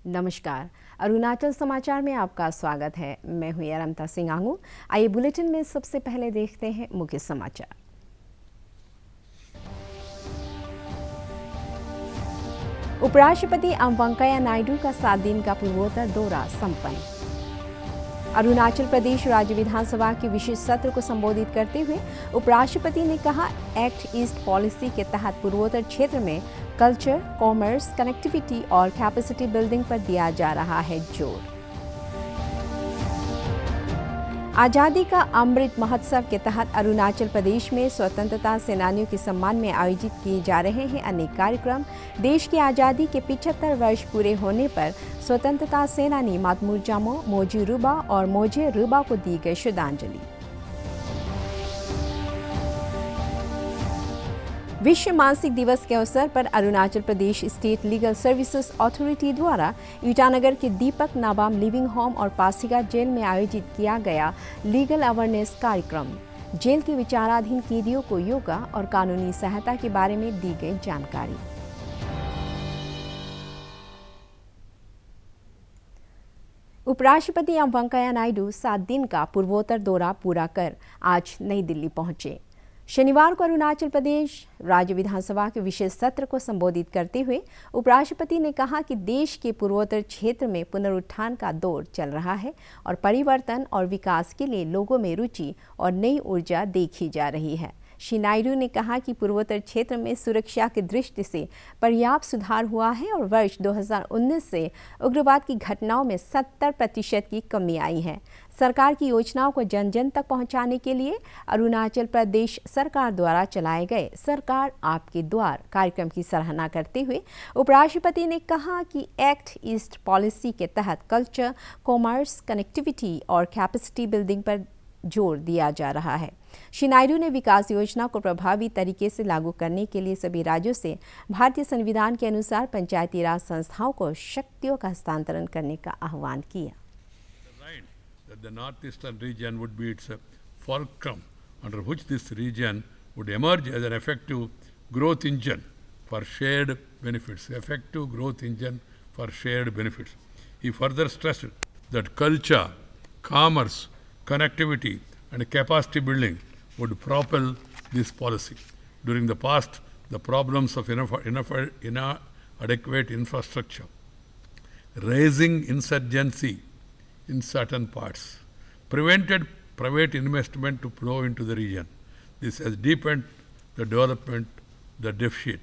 नमस्कार। अरुणाचल समाचार में आपका स्वागत है। मैं हूं अरमता सिंह आंगू। आइए बुलेटिन में सबसे पहले देखते हैं मुख्य समाचार। उपराष्ट्रपति एम वेंकैया नायडू का 7 दिन का पूर्वोत्तर दौरा संपन्न। अरुणाचल प्रदेश राज्य विधानसभा के विशेष सत्र को संबोधित करते हुए उपराष्ट्रपति ने कहा, एक्ट ईस्ट पॉलिसी के तहत पूर्वोत्तर क्षेत्र में कल्चर, कॉमर्स, कनेक्टिविटी और कैपेसिटी बिल्डिंग पर दिया जा रहा है जोर। आज़ादी का अमृत महोत्सव के तहत अरुणाचल प्रदेश में स्वतंत्रता सेनानियों के सम्मान में आयोजित किए जा रहे हैं अनेक कार्यक्रम। देश की आज़ादी के 75 वर्ष पूरे होने पर स्वतंत्रता सेनानी मातमुर जामो, मोजी रुबा और मोजे रुबा को दी गई श्रद्धांजलि। विश्व मानसिक दिवस के अवसर पर Arunachal Pradesh state legal services authority द्वारा ईटानगर के दीपक नाबाम लिविंग होम और पासीघाट जेल में आयोजित किया गया लीगल अवेयरनेस कार्यक्रम। जेल के विचाराधीन कैदियों को योगा और कानूनी सहायता के बारे में दी गई जानकारी। उपराष्ट्रपति एम वेंकैया नायडू 7 दिन का पूर्वोत्तर दौरा पूरा कर आज नई दिल्ली पहुंचे। शनिवार को अरुणाचल प्रदेश राज्य विधानसभा के विशेष सत्र को संबोधित करते हुए उपराष्ट्रपति ने कहा कि देश के पूर्वोत्तर क्षेत्र में पुनरुत्थान का दौर चल रहा है और परिवर्तन और विकास के लिए लोगों में रुचि और नई ऊर्जा देखी जा रही है। श्री नायडू ने कहा कि पूर्वोत्तर क्षेत्र में सुरक्षा की दृष्टि से पर्याप्त सुधार हुआ है और वर्ष 2019 से उग्रवाद की घटनाओं में 70% की कमी आई है। सरकार की योजनाओं को जन जन तक पहुंचाने के लिए अरुणाचल प्रदेश सरकार द्वारा चलाए गए सरकार आपके द्वार कार्यक्रम की सराहना करते हुए उपराष्ट्रपति ने कहा कि एक्ट ईस्ट पॉलिसी के तहत कल्चर, कॉमर्स, कनेक्टिविटी और कैपेसिटी बिल्डिंग पर जोर दिया जा रहा है। श्री नायडू ने विकास योजना को प्रभावी तरीके से लागू करने के लिए सभी राज्यों से भारतीय संविधान के अनुसार पंचायती राज संस्थाओं को शक्तियों का हस्तांतरण करने का आह्वान किया। The northeastern region would be its fulcrum, under which this region would emerge as an effective growth engine for shared benefits. Effective growth engine for shared benefits. He further stressed that culture, commerce, connectivity, and capacity building would propel this policy. During the past, the problems of inadequate infrastructure, rising insurgency in certain parts, prevented private investment to flow into the region. This has deepened the development, the deficit.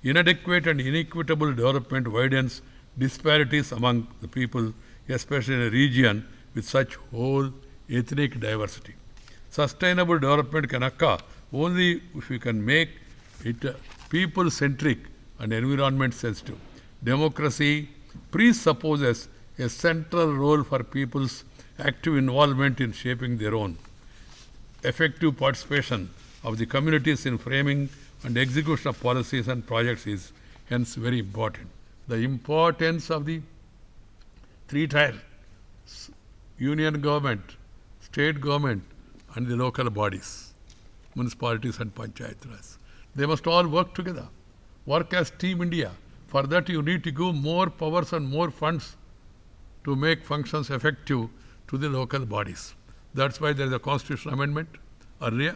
Inadequate and inequitable development widens disparities among the people, especially in a region with such whole ethnic diversity. Sustainable development can occur only if we can make it people-centric and environment-sensitive. Democracy presupposes a central role for people's active involvement in shaping their own. Effective participation of the communities in framing and execution of policies and projects is hence very important. The importance of the three-tier union government, state government and the local bodies, municipalities and panchayat raj. They must all work together, work as Team India. For that you need to give more powers and more funds to make functions effective to the local bodies. That's why there is a constitutional amendment earlier,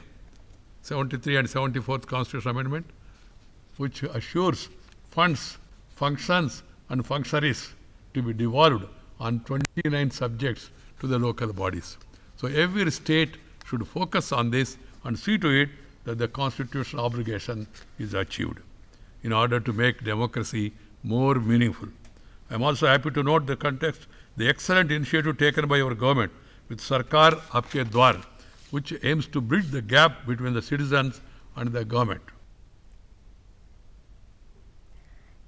73 and 74th constitutional amendment, which assures funds, functions and functionaries to be devolved on 29 subjects to the local bodies. So every state should focus on this and see to it that the constitutional obligation is achieved in order to make democracy more meaningful. I am also happy to note the excellent initiative taken by our government with Sarkar Aapke Dwar, which aims to bridge the gap between the citizens and the government.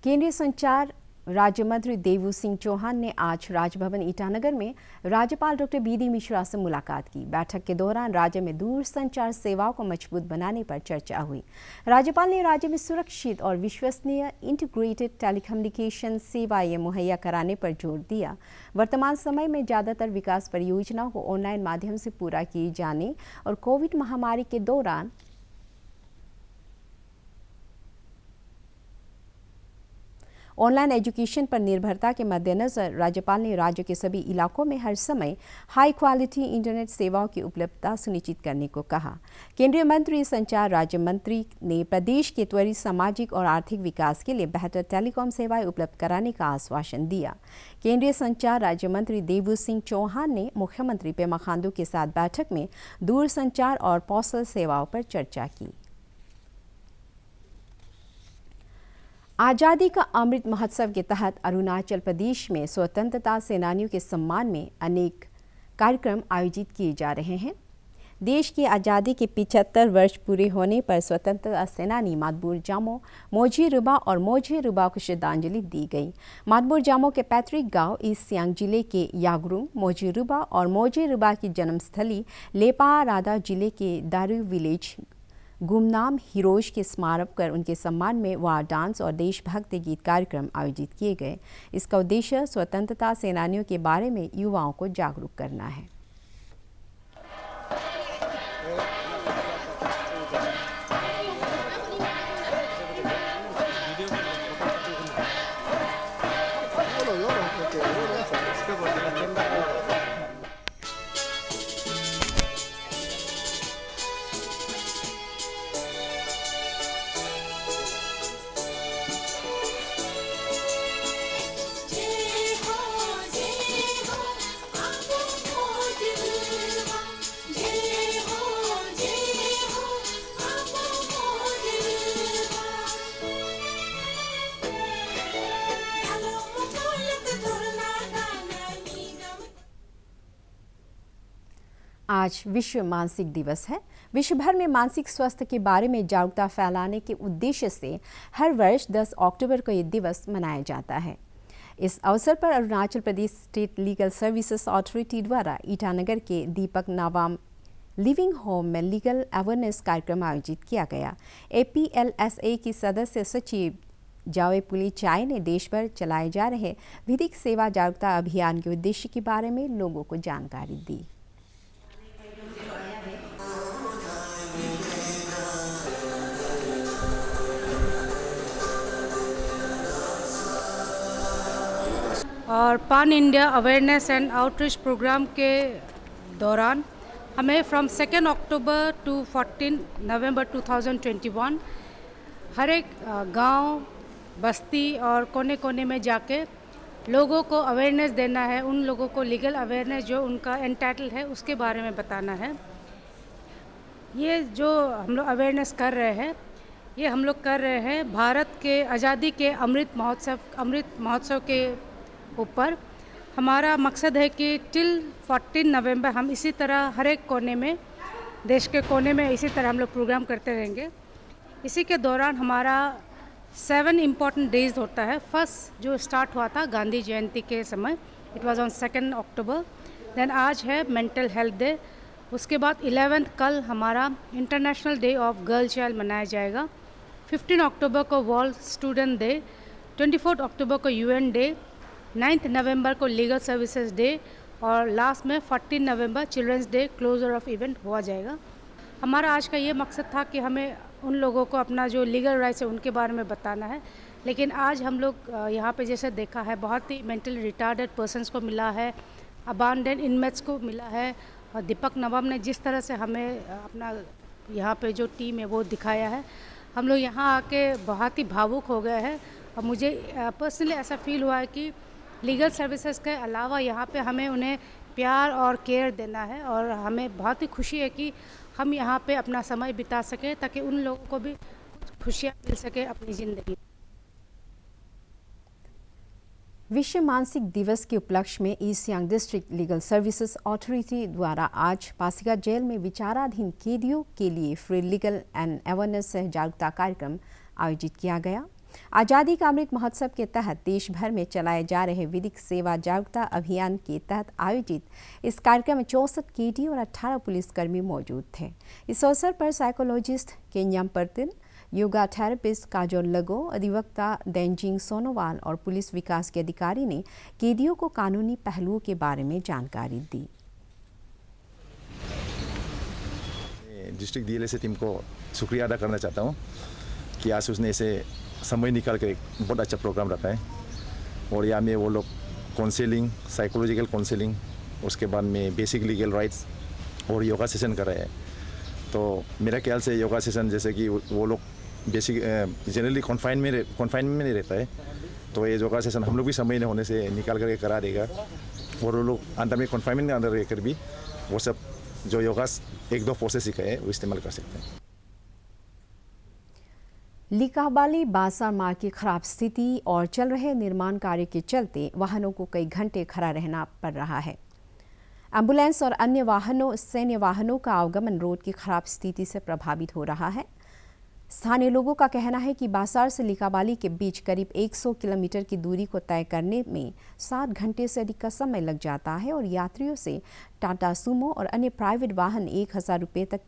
केंद्रीय संचार राज्य मंत्री देवू सिंह चौहान ने आज राजभवन ईटानगर में राज्यपाल doctor BD. Mishra से मुलाकात की। बैठक के दौरान राज्य में दूरसंचार सेवाओं को मजबूत बनाने पर चर्चा हुई। राज्यपाल ने राज्य में सुरक्षित और विश्वसनीय इंटीग्रेटेड टेलीकम्युनिकेशन सेवाएं मुहैया कराने पर जोर दिया। वर्तमान समय में ज़्यादातर विकास परियोजनाओं को ऑनलाइन माध्यम से पूरा किए जाने और कोविड महामारी के दौरान ऑनलाइन एजुकेशन पर निर्भरता के मद्देनज़र राज्यपाल ने राज्य के सभी इलाकों में हर समय हाई क्वालिटी इंटरनेट सेवाओं की उपलब्धता सुनिश्चित करने को कहा। केंद्रीय मंत्री संचार राज्य मंत्री ने प्रदेश के त्वरित सामाजिक और आर्थिक विकास के लिए बेहतर टेलीकॉम सेवाएं उपलब्ध कराने का आश्वासन दिया। केंद्रीय संचार राज्य मंत्री देवू सिंह चौहान ने मुख्यमंत्री पेमा खांडू के साथ बैठक में दूरसंचार और पोस्टल सेवाओं पर चर्चा की। आज़ादी का अमृत महोत्सव के तहत अरुणाचल प्रदेश में स्वतंत्रता सेनानियों के सम्मान में अनेक कार्यक्रम आयोजित किए जा रहे हैं। देश की आज़ादी के 75 वर्ष पूरे होने पर स्वतंत्रता सेनानी मातबुर जामो, मोजी रुबा और मोजे रुबा को श्रद्धांजलि दी गई। मातबुर जामो के पैतृक गांव ईस्ट सियांग जिले के यागरुंग, मोजी रुबा और मोजे रुबा की जन्मस्थली लेपा रादा जिले के दारू विलेज गुमनाम हीरोज के स्मारक कर उनके सम्मान में वार डांस और देशभक्ति गीत कार्यक्रम आयोजित किए गए। इसका उद्देश्य स्वतंत्रता सेनानियों के बारे में युवाओं को जागरूक करना है। आज विश्व मानसिक दिवस है। विश्व भर में मानसिक स्वास्थ्य के बारे में जागरूकता फैलाने के उद्देश्य से हर वर्ष 10 अक्टूबर को ये दिवस मनाया जाता है। इस अवसर पर Arunachal Pradesh state legal services authority द्वारा ईटानगर के दीपक नावाम लिविंग होम में लीगल अवेयरनेस कार्यक्रम आयोजित किया गया। APLSA की सदस्य सचिव जावे पुली चाय ने देश भर चलाए जा रहे विधिक सेवा जागरूकता अभियान के उद्देश्य के बारे में लोगों को जानकारी दी। और pan India awareness and outreach programme के दौरान हमें फ्रॉम 2 अक्टूबर टू 14 नवंबर 2021 हर एक गांव, बस्ती और कोने कोने में जाके लोगों को अवेयरनेस देना है। उन लोगों को लीगल अवेयरनेस जो उनका एंटाइटल है उसके बारे में बताना है। ये जो हम लोग अवेयरनेस कर रहे हैं, ये हम लोग कर रहे हैं भारत के आज़ादी के अमृत महोत्सव के ऊपर। हमारा मकसद है कि टिल 14 नवंबर हम इसी तरह हर एक कोने में, देश के कोने में इसी तरह हम लोग प्रोग्राम करते रहेंगे। इसी के दौरान हमारा 7 इम्पॉर्टेंट डेज होता है। फर्स्ट जो स्टार्ट हुआ था गांधी जयंती के समय, it was on 2 October. Then आज है मेंटल हेल्थ डे। उसके बाद 11th कल हमारा international day of girl child मनाया जाएगा। 15 अक्टूबर को वर्ल्ड स्टूडेंट डे, 24 अक्टूबर को UN डे, 9 नवंबर को लीगल सर्विसेज डे और लास्ट में 14 नवंबर childrens day closure of event हुआ जाएगा। हमारा आज का ये मकसद था कि हमें उन लोगों को अपना जो लीगल राइट्स है उनके बारे में बताना है। लेकिन आज हम लोग यहाँ पे जैसे देखा है बहुत ही मेंटली रिटार्डेड पर्सनस को मिला है, अबांडन इनमेट्स को मिला है, और दीपक नवाम ने जिस तरह से हमें अपना यहाँ पे जो टीम है वो दिखाया है, हम लोग यहाँ आके बहुत ही भावुक हो गए हैं। और मुझे पर्सनली ऐसा फील हुआ है कि लीगल सर्विसेज के अलावा यहाँ पे हमें उन्हें प्यार और केयर देना है, और हमें बहुत ही खुशी है कि हम यहाँ पे अपना समय बिता सकें ताकि उन लोगों को भी खुशियाँ मिल सके अपनी ज़िंदगी। विश्व मानसिक दिवस के उपलक्ष्य में east Siang district legal services authority द्वारा आज पासीघाट जेल में विचाराधीन कैदियों के लिए फ्री लीगल एंड अवेयरनेस जागरूकता कार्यक्रम आयोजित किया गया। आज़ादी का अमृत महोत्सव के तहत देश भर में चलाए जा रहे विधिक सेवा जागरूकता अभियान के तहत आयोजित इस कार्यक्रम में 64 केडी और 18 पुलिसकर्मी मौजूद थे। इस अवसर पर साइकोलॉजिस्ट केन्याम पर्तिन, योगा थेरेपिस्ट काजोल लगो, अधिवक्ता देंजिंग सोनोवाल और पुलिस विकास के अधिकारी ने कैदियों को कानूनी पहलुओं के बारे में जानकारी दी। डिस्ट्रिक्ट DLSA टीम को शुक्रिया अदा करना चाहता हूँ कि आज उसने ऐसे समय निकाल कर एक बहुत अच्छा प्रोग्राम रखा है। और यहाँ में वो लोग काउंसलिंग, साइकोलॉजिकल काउंसलिंग, उसके बाद में बेसिक लीगल राइट्स और योगा सेशन कर रहे हैं। तो मेरा ख्याल से योगा सेशन जैसे कि वो लोग बेसिक जनरली कॉन्फाइनमेंट में नहीं रहता है, तो ये योगा सेशन हम लोग भी समय न होने से निकाल करके करा देगा। और वो लोग अंदर में कॉन्फाइनमेंट के अंदर रहकर भी वो सब जो योगा 1-2 प्रोसेस सिखाए हैं वो इस्तेमाल कर सकते हैं। लिकाबाली बाजार मार्ग की खराब स्थिति और चल रहे निर्माण कार्य के चलते वाहनों को कई घंटे खड़ा रहना पड़ रहा है। एम्बुलेंस और अन्य वाहनों, सैन्य वाहनों का आवागमन रोड की खराब स्थिति से प्रभावित हो रहा है। स्थानीय लोगों का कहना है कि बाजार से लिकाबाली के बीच करीब 100 किलोमीटर की दूरी को तय करने में 7 घंटे से अधिक का समय लग जाता है और यात्रियों से टाटा सुमो और अन्य प्राइवेट वाहन 1000 रुपये तक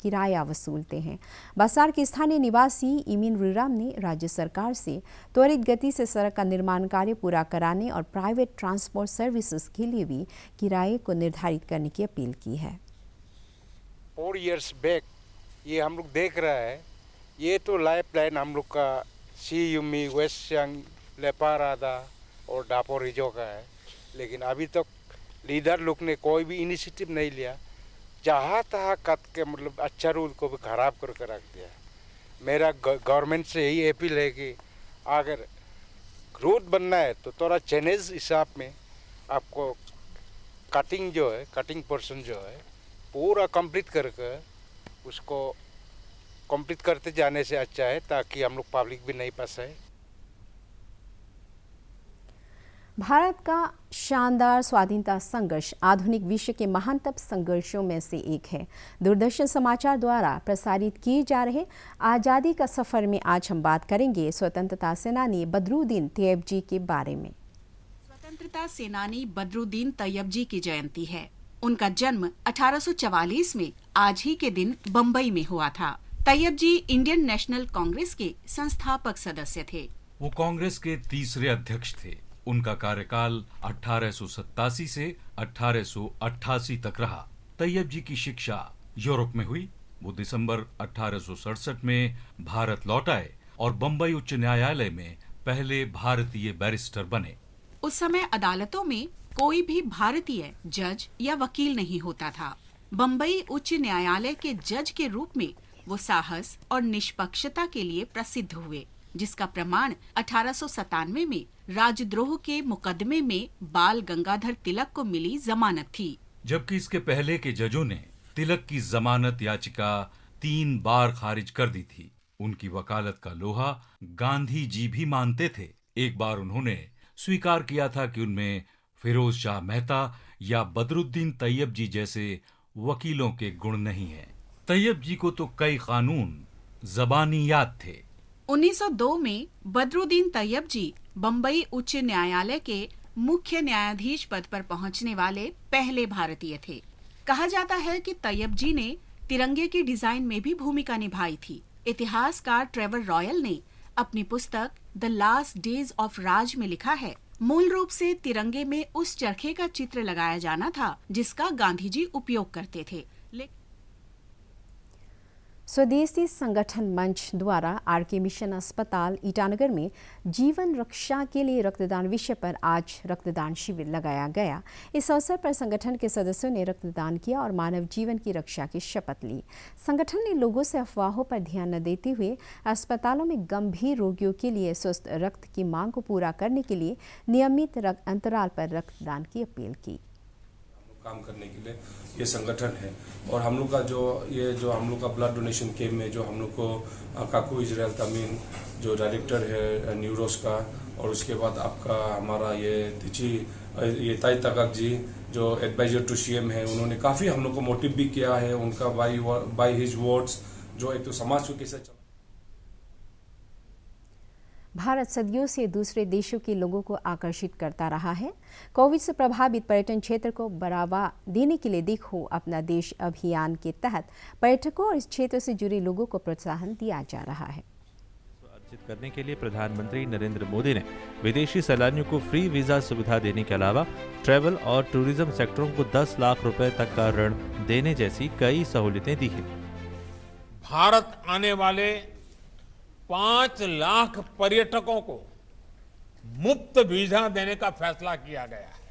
किराया वसूलते हैं। बाजार के स्थानीय निवासी इमिन रिराम ने राज्य सरकार से त्वरित गति से सड़क का निर्माण कार्य पूरा कराने और प्राइवेट ट्रांसपोर्ट सर्विसेज के लिए भी किराए को निर्धारित करने की अपील की है। 4 years बैक ये हम लोग देख रहा है, ये तो लाइफ लाइन हम लोग का सीयुमी, वेस्ट सियांग, लेपारादा और दापोरिजो का है, लेकिन अभी तक लीडर लोग ने कोई भी इनिशिएटिव नहीं लिया। जहाँ तहाँ कट के मतलब अच्छा रूल को भी खराब करके रख दिया। मेरा गवर्नमेंट से यही अपील है कि अगर रोड बनना है तो थोड़ा चेनेज हिसाब में आपको कटिंग जो है, कटिंग पोर्शन जो है पूरा कंप्लीट करके उसको कंप्लीट करते जाने से अच्छा है, ताकि हम लोग पब्लिक भी नहीं फंसाए। भारत का शानदार स्वाधीनता संघर्ष आधुनिक विश्व के महानतम संघर्षों में से एक है। दूरदर्शन समाचार द्वारा प्रसारित किए जा रहे आज़ादी का सफ़र में आज हम बात करेंगे स्वतंत्रता सेनानी बदरुद्दीन तैयब जी के बारे में। स्वतंत्रता सेनानी बदरुद्दीन तैयब जी की जयंती है। उनका जन्म 1844 में आज ही के दिन बम्बई में हुआ था। तैयब जी इंडियन नेशनल कांग्रेस के संस्थापक सदस्य थे। वो कांग्रेस के तीसरे अध्यक्ष थे। उनका कार्यकाल 1887 से 1888 तक रहा। तैयब जी की शिक्षा यूरोप में हुई। वो दिसंबर 1867 में भारत लौट आए और बम्बई उच्च न्यायालय में पहले भारतीय बैरिस्टर बने। उस समय अदालतों में कोई भी भारतीय जज या वकील नहीं होता था। बम्बई उच्च न्यायालय के जज के रूप में वो साहस और निष्पक्षता के लिए प्रसिद्ध हुए, जिसका प्रमाण 1897 में राजद्रोह के मुकदमे में बाल गंगाधर तिलक को मिली जमानत थी। जबकि इसके पहले के जजों ने तिलक की जमानत याचिका 3 बार खारिज कर दी थी। उनकी वकालत का लोहा गांधी जी भी मानते थे। एक बार उन्होंने स्वीकार किया था कि उनमें फिरोज शाह मेहता या बदरुद्दीन तैयब जी जैसे वकीलों के गुण नहीं हैं। तैयब जी को तो कई कानून ज़बानी याद थे। 1902 में बदरुद्दीन तैयब जी बम्बई उच्च न्यायालय के मुख्य न्यायाधीश पद पर पहुंचने वाले पहले भारतीय थे। कहा जाता है कि तैयब जी ने तिरंगे की डिजाइन में भी भूमिका निभाई थी। इतिहासकार ट्रेवर रॉयल ने अपनी पुस्तक द लास्ट डेज ऑफ राज में लिखा है, मूल रूप से तिरंगे में उस चरखे का चित्र लगाया जाना था जिसका गांधी जी उपयोग करते थे। स्वदेशी संगठन मंच द्वारा आरके मिशन अस्पताल ईटानगर में जीवन रक्षा के लिए रक्तदान विषय पर आज रक्तदान शिविर लगाया गया। इस अवसर पर संगठन के सदस्यों ने रक्तदान किया और मानव जीवन की रक्षा की शपथ ली। संगठन ने लोगों से अफवाहों पर ध्यान न देते हुए अस्पतालों में गंभीर रोगियों के लिए स्वस्थ रक्त की मांग को पूरा करने के लिए नियमित अंतराल पर रक्तदान की अपील की। काम करने के लिए ये संगठन है और हम लोग का जो हम लोग का ब्लड डोनेशन कैंप में जो हम लोग को काकू इजराइल तमीन जो डायरेक्टर है न्यूरोस का, और उसके बाद आपका हमारा ये ताई तकाक जी जो एडवाइजर टू सीएम है, उन्होंने काफ़ी हम लोग को मोटिव भी किया है। उनका बाई हिज वर्ड्स जो एक तो समाज को कैसे भारत सदियों से दूसरे देशों के लोगों को आकर्षित करता रहा है। कोविड से प्रभावित पर्यटन क्षेत्र को बढ़ावा देने के लिए देखो अपना देश अभियान के तहत पर्यटकों और इस क्षेत्र से जुड़े लोगों को प्रोत्साहन दिया जा रहा है। अर्जित करने के लिए प्रधानमंत्री नरेंद्र मोदी ने विदेशी सैलानियों को फ्री वीजा सुविधा देने के अलावा ट्रैवल और टूरिज्म सेक्टरों को 10 लाख रुपए तक का ऋण देने जैसी कई सहूलियतें दी हैं। भारत आने वाले 5 लाख पर्यटकों को मुफ्त वीजा देने का फैसला किया गया है।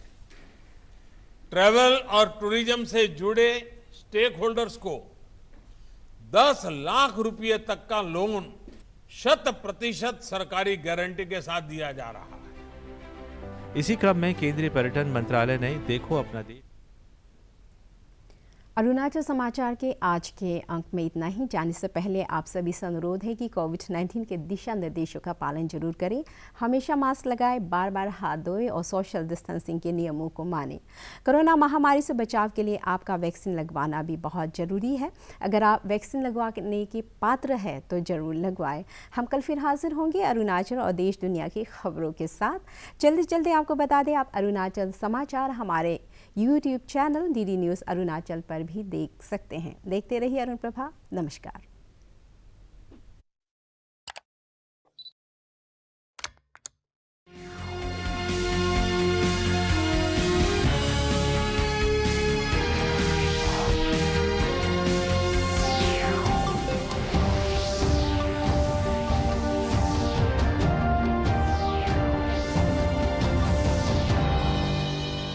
ट्रैवल और टूरिज्म से जुड़े स्टेक होल्डर्स को 10 लाख रुपए तक का लोन 100% सरकारी गारंटी के साथ दिया जा रहा है। इसी क्रम में केंद्रीय पर्यटन मंत्रालय ने देखो अपना देश। अरुणाचल समाचार के आज के अंक में इतना ही। जाने से पहले आप सभी से अनुरोध है कि कोविड-19 के दिशा निर्देशों का पालन जरूर करें, हमेशा मास्क लगाएं, बार बार हाथ धोएं और सोशल डिस्टेंसिंग के नियमों को मानें। कोरोना महामारी से बचाव के लिए आपका वैक्सीन लगवाना भी बहुत ज़रूरी है। अगर आप वैक्सीन लगवाने के पात्र हैं तो ज़रूर लगवाएं। हम कल फिर हाजिर होंगे अरुणाचल और देश दुनिया की खबरों के साथ। जल्दी आपको बता दें, आप अरुणाचल समाचार हमारे YouTube channel DD news Arunachal पर भी देख सकते हैं। देखते रहिए अरुण प्रभा। नमस्कार।